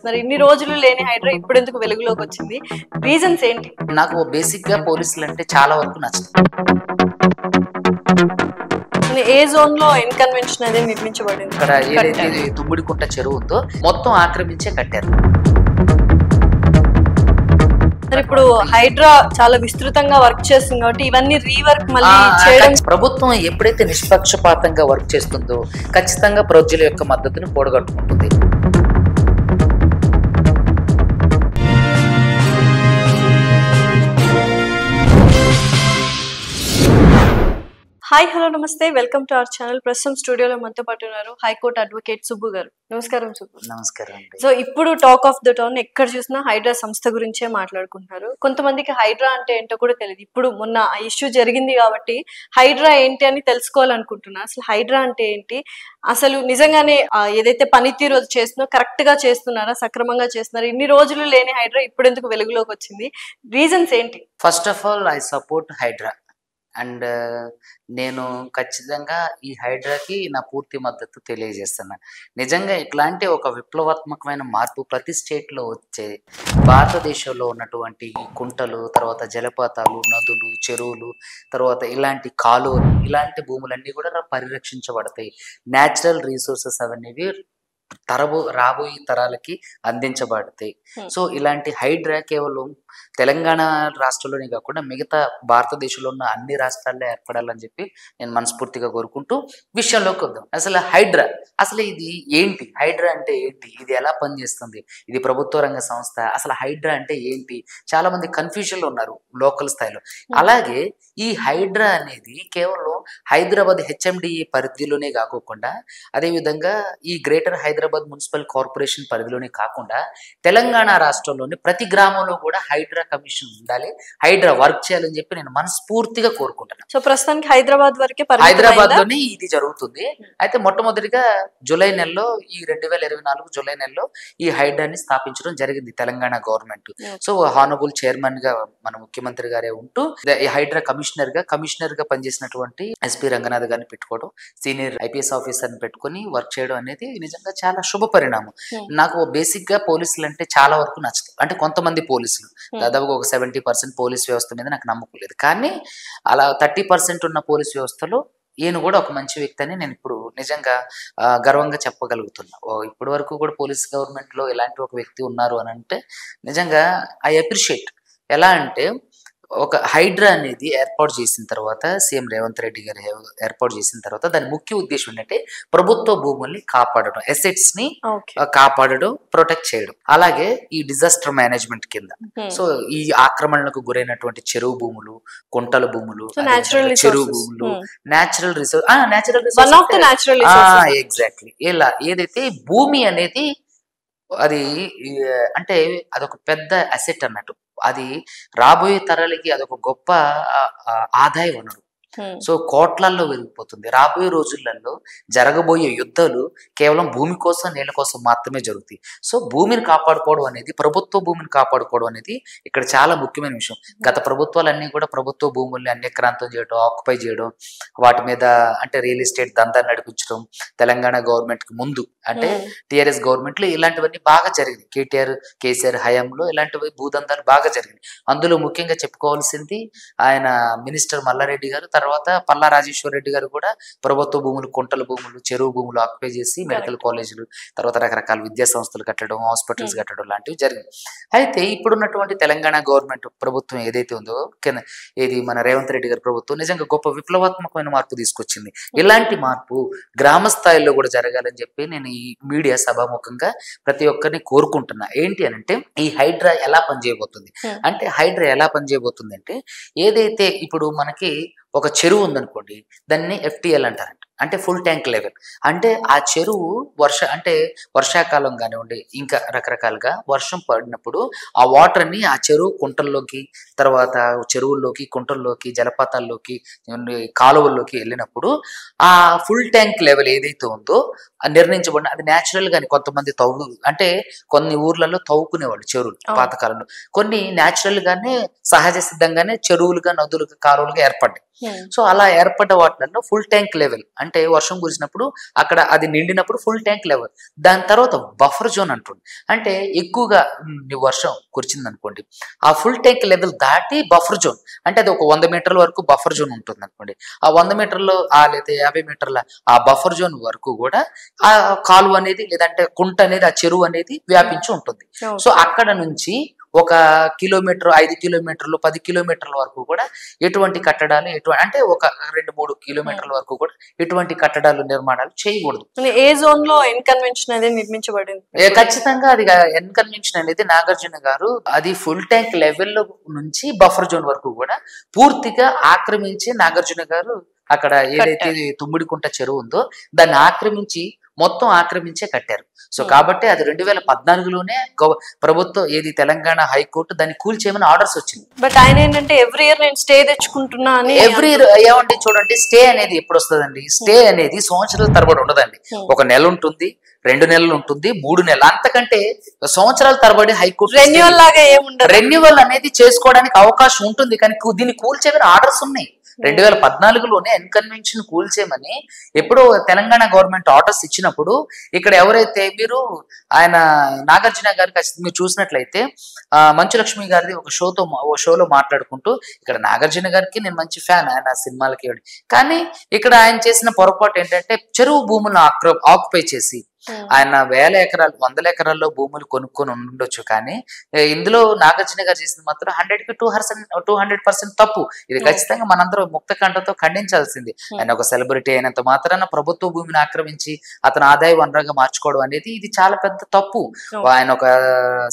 చేస్తున్నారు. ఇన్ని రోజులు లేని హైడ్రా ఇప్పుడెందుకు వెలుగులోకి వచ్చింది? రీజన్స్ ఏంటి? నాకు బేసిక్‌గా పోలీసులంటే చాలా వరకు నచ్చదు. ఏ జోన్‌లో ఇన్కన్వెన్షన్ అనేది నిర్మించబడింది? ఇక్కడ ఏదైతే తుమ్మిడికుంట చెరువు ఉందో మొత్తం ఆక్రమించే కట్టారు. మరి ఇప్పుడు హైడ్రా చాలా విస్తృతంగా వర్క్ చేస్తుంది కాబట్టి ఇవన్నీ రీవర్క్ మళ్ళీ చేయడం. ప్రభుత్వం ఎప్పుడైతే నిష్పక్షపాతంగా వర్క్ చేస్తుందో ఖచ్చితంగా ప్రజల యొక్క మద్దతును కూడగట్టుకుంటుంది. హాయ్, హలో, నమస్తే, వెల్కమ్ టు అవర్ ఛానల్. ప్రస్తుతం స్టూడియోలో మనతో పాటు ఉన్నారు హైకోర్టు అడ్వకేట్ సుబ్బు గారు. నమస్కారం సుబ్బు. నమస్కారం. సో ఇప్పుడు టాక్ ఆఫ్ ద టౌన్, ఎక్కడ చూసినా హైడ్రా సంస్థ గురించే మాట్లాడుకుంటున్నారు. కొంతమందికి హైడ్రా అంటే ఏంటో కూడా తెలియదు. ఇప్పుడు మొన్న ఆ ఇష్యూ జరిగింది కాబట్టి హైడ్రా ఏంటి అని తెలుసుకోవాలనుకుంటున్నా. అసలు హైడ్రా అంటే ఏంటి, అసలు నిజంగానే ఏదైతే పనితీరు చేస్తుందో కరెక్ట్ గా చేస్తున్నారా, సక్రమంగా చేస్తున్నారా? ఇన్ని రోజులు లేని హైడ్రా ఇప్పుడెందుకు వెలుగులోకి వచ్చింది? రీజన్స్ ఏంటి? First of all I support Hydra and నేను ఖచ్చితంగా ఈ హైడ్రాకి నా పూర్తి మద్దతు తెలియజేస్తున్నాను. నిజంగా ఇట్లాంటి ఒక విప్లవాత్మకమైన మార్పు ప్రతి స్టేట్లో వచ్చే భారతదేశంలో ఉన్నటువంటి కుంటలు, తర్వాత జలపాతాలు, నదులు, చెరువులు, తర్వాత ఇలాంటి కాలువలు, ఇలాంటి భూములన్నీ కూడా పరిరక్షించబడతాయి. న్యాచురల్ రీసోర్సెస్ అవన్నీ రాబోయే తరాలకి అందించబడతాయి. సో ఇలాంటి హైడ్రా కేవలం తెలంగాణ రాష్ట్రంలోనే కాకుండా మిగతా భారతదేశంలో ఉన్న అన్ని రాష్ట్రాల్లో ఏర్పడాలని చెప్పి నేను మనస్ఫూర్తిగా కోరుకుంటూ విషయంలోకి వద్దాం. అసలు హైడ్రా అసలు ఇది ఏంటి? హైడ్రా అంటే ఏంటి? ఇది ఎలా పనిచేస్తుంది? ఇది ప్రభుత్వ రంగ సంస్థ? అసలు హైడ్రా అంటే ఏంటి? చాలా మంది కన్ఫ్యూజన్లో ఉన్నారు లోకల్ స్థాయిలో. అలాగే ఈ హైడ్రా అనేది కేవలం హైదరాబాద్ హెచ్ఎండిఏ పరిధిలోనే కాకుండా అదేవిధంగా ఈ గ్రేటర్ హైదరాబాద్ మున్సిపల్ కార్పొరేషన్ పరిధిలోనే కాకుండా తెలంగాణ రాష్ట్రంలోని ప్రతి గ్రామంలో కూడా హైడ్రా కమిషన్ ఉండాలి, హైడ్రా వర్క్ చేయాలని చెప్పి నేను మనస్ఫూర్తిగా కోరుకుంటున్నాను. సో ప్రస్తుతానికి హైదరాబాద్ లోనే ఇది జరుగుతుంది. అయితే మొట్టమొదటిగా జూలై నెలలో ఈ 2024 జూలై నెలలో ఈ హైడ్రాని స్థాపించడం జరిగింది Telangana government. So honourable chairman గా మన ముఖ్యమంత్రి గారే ఉంటూ ఈ హైడ్రా కమిషనర్ గా పనిచేసినటువంటి ఎస్పీ రంగనాథ్ గారిని పెట్టుకోవడం, సీనియర్ ఐపీఎస్ ఆఫీసర్ని పెట్టుకుని వర్క్ చేయడం అనేది నిజంగా చాలా శుభ పరిణామం. నాకు బేసిక్ గా పోలీసులు అంటే చాలా వరకు నచ్చదు. అంటే కొంతమంది పోలీసులు దాదాపుగా ఒక 70% పోలీస్ వ్యవస్థ మీద నాకు నమ్మకం లేదు. కానీ అలా 30% ఉన్న పోలీస్ వ్యవస్థలో ఈయన కూడా ఒక మంచి వ్యక్తి అని నేను ఇప్పుడు నిజంగా గర్వంగా చెప్పగలుగుతున్నా. ఇప్పటి వరకు కూడా పోలీస్ గవర్నమెంట్ లో ఇలాంటి ఒక వ్యక్తి ఉన్నారు అని అంటే నిజంగా ఐ అప్రిషియేట్. ఎలా అంటే ఒక హైడ్రా అనేది ఏర్పాటు చేసిన తర్వాత సీఎం రేవంత్ రెడ్డి గారు ఏర్పాటు చేసిన తర్వాత దాని ముఖ్య ఉద్దేశం ఏంటంటే ప్రభుత్వ భూముల్ని కాపాడడం, అసెట్స్ ని కాపాడడం, ప్రొటెక్ట్ చేయడం. అలాగే ఈ డిజాస్టర్ మేనేజ్మెంట్ కింద సో ఈ ఆక్రమణలకు గురైనటువంటి చెరువు భూములు, కుంటల భూములు, చెరువు భూములు, న్యాచురల్ రిసోర్స్ ఎగ్జాక్ట్లీ ఇలా ఏదైతే భూమి అనేది అది అంటే అదొక పెద్ద అసెట్ అన్నట్టు. అది రాబోయే తరాలకి అదొక గొప్ప ఆదాయ వనరు. సో కోట్లల్లో పెరిగిపోతుంది. రాబోయే రోజులలో జరగబోయే యుద్ధాలు కేవలం భూమి కోసం, నీళ్ళ కోసం మాత్రమే జరుగుతాయి. సో భూమిని కాపాడుకోవడం అనేది, ప్రభుత్వ భూమిని కాపాడుకోవడం అనేది ఇక్కడ చాలా ముఖ్యమైన విషయం. గత ప్రభుత్వాలన్నీ కూడా ప్రభుత్వ భూముల్ని అన్యక్రాంతం చేయడం, ఆక్యుపై చేయడం, వాటి మీద అంటే రియల్ ఎస్టేట్ దందా నడిపించడం. తెలంగాణ గవర్నమెంట్ కి ముందు అంటే టిఆర్ఎస్ గవర్నమెంట్ లో ఇలాంటివన్నీ బాగా జరిగింది. కేసీఆర్ హయాంలో ఇలాంటివి భూదందాలు బాగా జరిగింది. అందులో ముఖ్యంగా చెప్పుకోవాల్సింది ఆయన మినిస్టర్ మల్లారెడ్డి గారు, తర్వాత పల్లా రాజేశ్వర రెడ్డి గారు కూడా ప్రభుత్వ భూములు, కుంటల భూములు, చెరువు భూములు ఆక్యుపై చేసి మెడికల్ కాలేజీలు, తర్వాత రకరకాల విద్యా సంస్థలు కట్టడం, హాస్పిటల్స్ కట్టడం లాంటివి జరిగింది. అయితే ఇప్పుడున్నటువంటి తెలంగాణ గవర్నమెంట్ ప్రభుత్వం ఏదైతే ఉందో ఏది మన రేవంత్ రెడ్డి గారి ప్రభుత్వం నిజంగా గొప్ప విప్లవాత్మకమైన మార్పు తీసుకొచ్చింది. ఇలాంటి మార్పు గ్రామ స్థాయిలో కూడా జరగాలని చెప్పి నేను ఈ మీడియా సభాముఖంగా ప్రతి ఒక్కరిని కోరుకుంటున్నా. ఏంటి అని అంటే ఈ హైడ్రా ఎలా పనిచేయబోతుంది అంటే, హైడ్రా ఎలా పనిచేయబోతుంది అంటే ఏదైతే ఇప్పుడు మనకి ఒక చెరువు ఉందనుకోండి, దాన్ని FTL అంటారంట. అంటే ఫుల్ ట్యాంక్ లెవెల్. అంటే ఆ చెరువు వర్షాకాలం కానివ్వండి, ఇంకా రకరకాలుగా వర్షం పడినప్పుడు ఆ వాటర్ని ఆ చెరువు కుంటల్లోకి, తర్వాత చెరువుల్లోకి, కుంటల్లోకి, జలపాతాల్లోకి, కాలువల్లోకి వెళ్ళినప్పుడు ఆ ఫుల్ ట్యాంక్ లెవెల్ ఏదైతే ఉందో నిర్ణయించబడిన అది న్యాచురల్ గాని కొంతమంది అంటే కొన్ని ఊర్లలో తవ్వుకునేవాళ్ళు చెరువులు పాతకాలంలో. కొన్ని న్యాచురల్ గానే సహజ సిద్ధంగానే చెరువులుగా, నదులుగా, కాలువలుగా ఏర్పడ్డాయి. సో అలా ఏర్పడ్డ వాటిల్లో ఫుల్ ట్యాంక్ లెవెల్ అంటే వర్షం కురిసినప్పుడు అక్కడ అది నిండినప్పుడు ఫుల్ ట్యాంక్ లెవెల్, దాని తర్వాత బఫర్ జోన్ అంటుంది. అంటే ఎక్కువగా వర్షం కురిచింది అనుకోండి, ఆ ఫుల్ ట్యాంక్ లెవెల్ దాటి బఫర్ జోన్ అంటే అది ఒక 100 మీటర్ల వరకు బఫర్ జోన్ ఉంటుంది అనుకోండి. ఆ 100 మీటర్లు లేదా 50 మీటర్ల ఆ బఫర్ జోన్ వరకు కూడా ఆ కాలువ అనేది లేదంటే కుంట అనేది ఆ చెరువు అనేది వ్యాపించి ఉంటుంది. సో అక్కడ నుంచి ఒక కిలోమీటర్, 5 కిలోమీటర్లు, 10 కిలోమీటర్ల వరకు కూడా ఎటువంటి కట్టడాలు అంటే ఒక 2-3 కిలోమీటర్ల వరకు కూడా ఎటువంటి కట్టడాలు నిర్మాణాలు చేయకూడదు. ఏ జోన్ లో ఎన్కన్వెన్షన్ అనేది నిర్మించబడింది? ఖచ్చితంగా అది ఎన్కన్వెన్షన్ అనేది నాగార్జున గారు అది ఫుల్ ట్యాంక్ లెవెల్ నుంచి బఫర్ జోన్ వరకు కూడా పూర్తిగా ఆక్రమించి నాగార్జున గారు అక్కడ ఏదైతే తుమ్మిడికుంట చెరువు ఉందో దాన్ని మొత్తం ఆక్రమించే కట్టారు. సో కాబట్టి అది 2014లోనే ప్రభుత్వం తెలంగాణ హైకోర్టు దాన్ని కూల్చేయమని ఆర్డర్స్ వచ్చింది. బట్ ఆయన ఏంటంటే ఎవ్రీ ఇయర్ నేను స్టే తెచ్చుకుంటున్నా అని. ఎవ్రీ ఇయర్ ఏమంటే చూడండి, స్టే అనేది ఎప్పుడు వస్తుందండి? స్టే అనేది సంవత్సరాల తరబడి ఉండదండి. ఒక నెల ఉంటుంది, 2 నెలలు ఉంటుంది, 3 నెలలు, అంతకంటే సంవత్సరాల తరబడి హైకోర్టు రెన్యువల్ లాగా ఏముండదు. రెన్యువల్ అనేది చేసుకోవడానికి అవకాశం ఉంటుంది, కానీ దీన్ని కూల్చేమని ఆర్డర్స్ ఉన్నాయి. 2014లోనే ఎన్కన్వెన్షన్ కూల్చేయమని ఎప్పుడో తెలంగాణ గవర్నమెంట్ ఆర్డర్స్ ఇచ్చినప్పుడు ఇక్కడ ఎవరైతే ఆయన నాగార్జున గారికి మీరు చూసినట్లయితే మంచు లక్ష్మి గారిది ఒక షోలో మాట్లాడుకుంటూ ఇక్కడ నాగార్జున గారికి నేను మంచి ఫ్యాన్, ఆయన సినిమాలకి, కానీ ఇక్కడ ఆయన చేసిన పొరపాటు ఏంటంటే చెరువు భూములను ఆక్యుపై చేసి ఆయన 1000 ఎకరాలు 100 ఎకరాల్లో భూములు కొనుక్కొని ఉండొచ్చు, కానీ ఇందులో నాగార్జున గారు చేసింది మాత్రం 100కి 200% తప్పు. ఇది ఖచ్చితంగా మనందరం ముక్త కంఠంతో ఖండించాల్సింది. ఆయన ఒక సెలబ్రిటీ అయినంత మాత్రాన ప్రభుత్వ భూమిని ఆక్రమించి అతను ఆదాయ వనరుగా మార్చుకోవడం అనేది ఇది చాలా పెద్ద తప్పు. ఆయన ఒక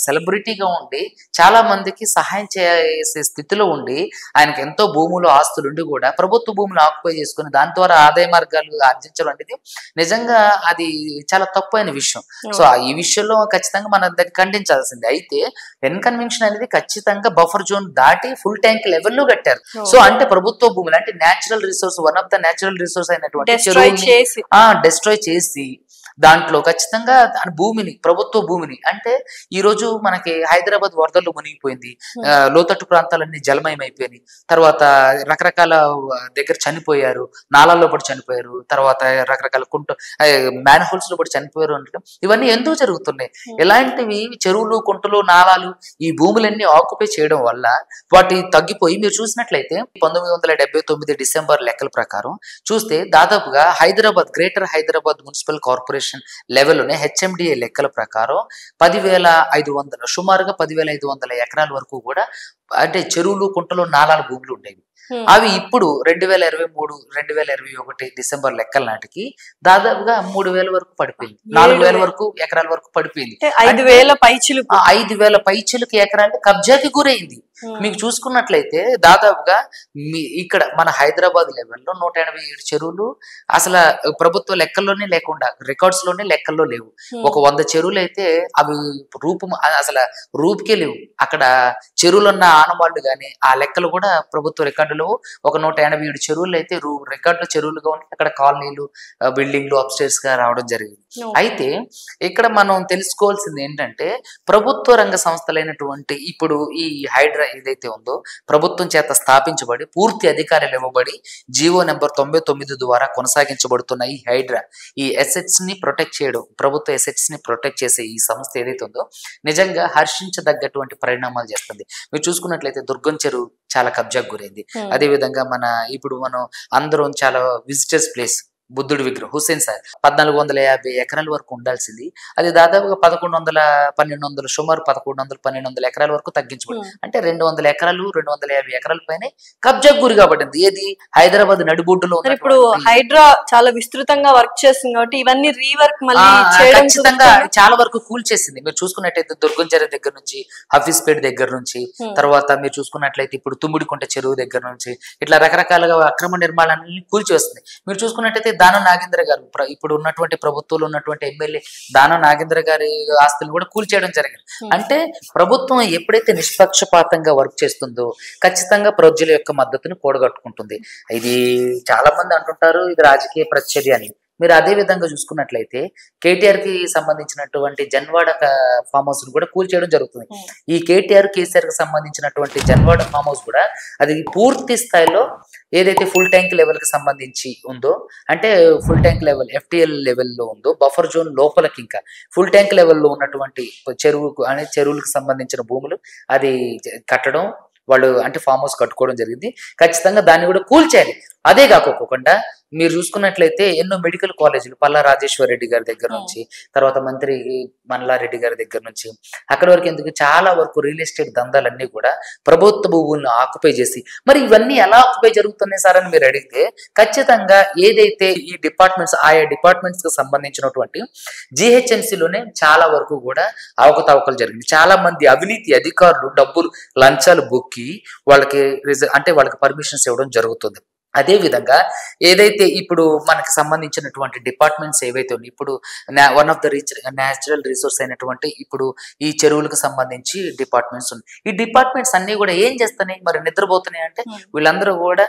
సెలబ్రిటీగా ఉండి చాలా మందికి సహాయం చేసే స్థితిలో ఉండి ఆయనకు ఎంతో భూములు ఆస్తులు ఉండి కూడా ప్రభుత్వ భూములు ఆక్యుపై చేసుకుని దాని ద్వారా ఆదాయ మార్గాలు ఆర్జించడం అనేది నిజంగా అది చాలా తప్పైన విషయం. సో ఈ విషయంలో ఖచ్చితంగా మనం దాన్ని ఖండించాల్సింది. అయితే ఎన్కన్వెన్షన్ అనేది ఖచ్చితంగా బఫర్ జోన్ దాటి ఫుల్ ట్యాంక్ లెవెల్లో కట్టారు. సో అంటే ప్రభుత్వ భూములు అంటే natural resource, one of the natural resource అయినటువంటి డెస్ట్రాయ్ చేసి దాంట్లో ఖచ్చితంగా భూమిని, ప్రభుత్వ భూమిని, అంటే ఈ రోజు మనకి హైదరాబాద్ వరదల్లో మునిగిపోయింది, లోతట్టు ప్రాంతాలన్నీ జలమయం అయిపోయినాయి, తర్వాత రకరకాల దగ్గర చనిపోయారు, నాలాల్లో పడి చనిపోయారు, తర్వాత రకరకాల మ్యాన్ హోల్స్ లో పడి చనిపోయారు అంటే ఇవన్నీ ఎందుకు జరుగుతున్నాయి? ఇలాంటివి చెరువులు, కుంటలు, నాలాలు ఈ భూములన్నీ ఆక్యుపై చేయడం వల్ల వాటి తగ్గిపోయి మీరు చూసినట్లయితే 1979 డిసెంబర్ లెక్కల ప్రకారం చూస్తే దాదాపుగా గ్రేటర్ హైదరాబాద్ మున్సిపల్ కార్పొరేషన్ లెవెల్లోనే హెచ్ఎండిఏ లెక్కల ప్రకారం 10,500 సుమారుగా 10,500 ఎకరాల వరకు కూడా అంటే చెరువులు, కుంటలు, నాలాల భూములు ఉండేవి. అవి ఇప్పుడు 2023, 2021 డిసెంబర్ లెక్కల నాటికి దాదాపుగా 3,000 వరకు పడిపోయింది, 4,000 వరకు ఎకరాల వరకు పడిపోయింది. 5,000 పైచిలుకు ఎకరాలు కబ్జాకి గురైంది. మీకు చూసుకున్నట్లయితే దాదాపుగా ఇక్కడ మన హైదరాబాద్ లెవెల్లో 187 చెరువులు అసలు ప్రభుత్వ లెక్కల్లోనే లేకుండా, రికార్డ్స్ లోనే లెక్కల్లో లేవు. ఒక 100 చెరువులు అయితే అవి అసలు రూపుకే లేవు. అక్కడ చెరువులున్న ఆనవాళ్లు గాని ఆ లెక్కలు కూడా ప్రభుత్వ రికార్డులో ఒక 187 చెరువులు అయితే రికార్డులో చెరువులుగా ఉంటే అక్కడ కాలనీలు, బిల్డింగ్లు అప్స్టైర్స్ గా రావడం జరిగింది. అయితే ఇక్కడ మనం తెలుసుకోవాల్సింది ఏంటంటే ప్రభుత్వ రంగ సంస్థలైనటువంటి ఇప్పుడు ఈ హైడ్రా ఏదైతే ఉందో ప్రభుత్వం చేత స్థాపించబడి పూర్తి అధికారాలు ఇవ్వబడి జీవో నెంబర్ 99 ద్వారా కొనసాగించబడుతున్న ఈ హైడ్రా ఈ ఎసెట్స్ ని ప్రొటెక్ట్ చేయడం, ప్రభుత్వ ఎసెట్స్ ని ప్రొటెక్ట్ చేసే ఈ సంస్థ ఏదైతే ఉందో నిజంగా హర్షించదగ్గటువంటి పరిణామాలు చేస్తుంది. మీరు చూసుకున్నట్లయితే దుర్గం చెరువు చాలా కబ్జాకు గురైంది. అదే విధంగా ఇప్పుడు మనం అందరం చాలా విజిటర్స్ ప్లేస్ బుద్ధుడి విగ్రహం హుస్సేన్ సార్ 1450 ఎకరాల వరకు ఉండాల్సింది అది దాదాపుగా 1100-1200 సుమారు 1100-1200 ఎకరాల వరకు తగ్గించబడింది. అంటే 200 ఎకరాలు 250 ఎకరాల పైన కబ్జాకు గురి కాబడింది. ఏది హైదరాబాద్ నడిబొడ్డులో. ఇప్పుడు హైడ్రా చాలా విస్తృతంగా వర్క్ చేస్తుంది కాబట్టి ఇవన్నీ రీవర్క్ ఖచ్చితంగా చాలా వరకు కూల్ చేసింది. మీరు చూసుకున్నట్లయితే దుర్గంచెర దగ్గర నుంచి, హఫీజ్పేట్ దగ్గర నుంచి, తర్వాత మీరు చూసుకున్నట్లయితే ఇప్పుడు తుమ్మిడికుంట చెరువు దగ్గర నుంచి ఇట్లా రకరకాలుగా అక్రమ నిర్మాణాన్ని కూల్చేస్తుంది. మీరు చూసుకున్నట్టయితే దానం నాగేంద్ర గారు ఇప్పుడు ఉన్నటువంటి ప్రభుత్వంలో ఉన్నటువంటి ఎమ్మెల్యే దానం నాగేంద్ర గారి ఆస్తులు కూడా కూల్చేయడం జరిగింది. అంటే ప్రభుత్వం ఎప్పుడైతే నిష్పక్షపాతంగా వర్క్ చేస్తుందో ఖచ్చితంగా ప్రజల యొక్క మద్దతుని కూడగట్టుకుంటుంది. ఇది చాలా మంది అంటుంటారు ఇది రాజకీయ ప్రత్యర్య అని. మీరు అదే విధంగా చూసుకున్నట్లయితే కేటీఆర్ కి సంబంధించినటువంటి జన్వాడ ఫామ్ హౌస్ కూడా కూల్చేయడం జరుగుతుంది. ఈ కేటీఆర్ కేసీఆర్ కి సంబంధించినటువంటి జన్వాడ ఫామ్ హౌస్ కూడా అది పూర్తి స్థాయిలో ఏదైతే ఫుల్ ట్యాంక్ లెవెల్ కి సంబంధించి ఉందో, అంటే ఫుల్ ట్యాంక్ లెవెల్ FTL లెవెల్లో ఉందో, బఫర్ జోన్ లోపలికి ఇంకా ఫుల్ ట్యాంక్ లెవెల్లో ఉన్నటువంటి చెరువులకు సంబంధించిన భూములు అది కట్టడం, వాళ్ళు అంటే ఫామ్ హౌస్ కట్టుకోవడం జరిగింది. ఖచ్చితంగా దాన్ని కూడా కూల్చేయాలి. అదే కాకోకుండా మీరు చూసుకున్నట్లయితే ఎన్నో మెడికల్ కాలేజీలు పల్లా రాజేశ్వర రెడ్డి గారి దగ్గర నుంచి, తర్వాత మంత్రి మల్లారెడ్డి గారి దగ్గర నుంచి అక్కడ వరకు ఎందుకు చాలా వరకు రియల్ ఎస్టేట్ దందాలన్నీ కూడా ప్రభుత్వ భూములను ఆక్యుపై చేసి, మరి ఇవన్నీ ఎలా ఆక్యుపై జరుగుతున్నాయి సార్ అని మీరు అడిగితే, ఖచ్చితంగా ఏదైతే ఈ డిపార్ట్మెంట్స్ ఆయా డిపార్ట్మెంట్స్ కి సంబంధించినటువంటి GHMCలోనే చాలా వరకు కూడా అవకతవకలు జరిగింది. చాలా మంది అవినీతి అధికారులు డబ్బులు లంచాలు బొక్కి వాళ్ళకి వాళ్ళకి పర్మిషన్స్ ఇవ్వడం జరుగుతుంది. అదే విధంగా ఏదైతే ఇప్పుడు మనకి సంబంధించినటువంటి డిపార్ట్మెంట్స్ ఏవైతే ఉన్నాయి, ఇప్పుడు one of the natural resource అయినటువంటి ఇప్పుడు ఈ చెరువులకు సంబంధించి డిపార్ట్మెంట్స్ ఉన్నాయి. ఈ డిపార్ట్మెంట్స్ అన్ని కూడా ఏం చేస్తున్నాయి, మరి నిద్రపోతున్నాయి అంటే వీళ్ళందరూ కూడా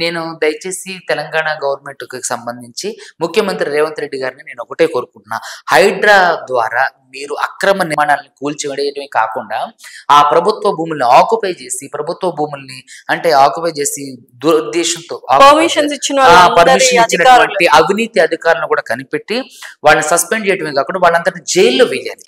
నేను దయచేసి తెలంగాణ గవర్నమెంట్ కి సంబంధించి ముఖ్యమంత్రి రేవంత్ రెడ్డి గారిని నేను ఒకటే కోరుకుంటున్నా, హైడ్రా ద్వారా మీరు అక్రమ నిర్మాణాలను కూల్చివేయడమే కాకుండా ఆ ప్రభుత్వ భూముల్ని ఆక్యుపై చేసి ఆక్యుపై చేసి దురుద్దేశంతో పర్మిషన్స్ ఇచ్చినటువంటి అవినీతి అధికారులను కూడా కనిపెట్టి వాళ్ళని సస్పెండ్ చేయడమే కాకుండా వాళ్ళందరినీ జైల్లో వేయాలి.